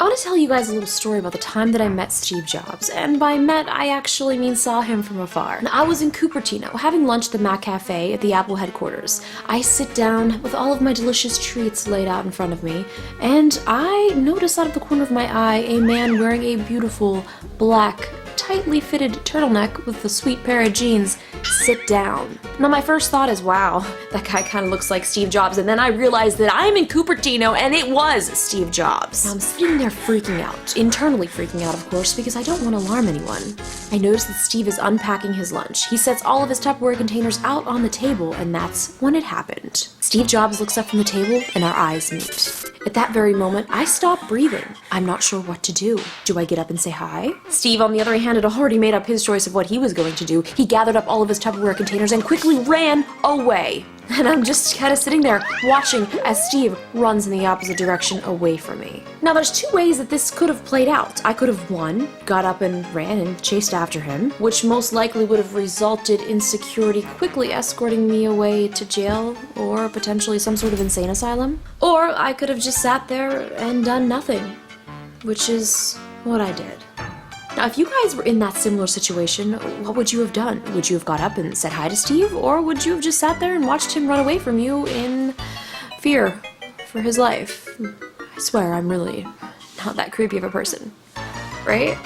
I want to tell you guys a little story about the time that I met Steve Jobs, and by met, I actually mean saw him from afar. And I was in Cupertino, having lunch at the Mac Cafe at the Apple headquarters. I sit down with all of my delicious treats laid out in front of me, and I notice out of the corner of my eye a man wearing a beautiful, black, tightly fitted turtleneck with a sweet pair of jeans sit down. Now my first thought is, wow, that guy kind of looks like Steve Jobs, and then I realized that I'm in Cupertino and it was Steve Jobs. Now I'm sitting there freaking out, internally freaking out of course, because I don't want to alarm anyone. I notice that Steve is unpacking his lunch. He sets all of his Tupperware containers out on the table, and that's when it happened. Steve Jobs looks up from the table and our eyes meet. At that very moment, I stop breathing. I'm not sure what to do. Do I get up and say hi? Steve, on the other hand, had already made up his choice of what he was going to do. He gathered up all of his Tupperware containers and quickly ran away. And I'm just kind of sitting there watching as Steve runs in the opposite direction away from me. Now there's two ways that this could have played out. I could have, one, got up and ran and chased after him, which most likely would have resulted in security quickly escorting me away to jail or potentially some sort of insane asylum. Or I could have just sat there and done nothing, which is what I did. Now, if you guys were in that similar situation, what would you have done? Would you have got up and said hi to Steve, or would you have just sat there and watched him run away from you in fear for his life? I swear I'm really not that creepy of a person, right?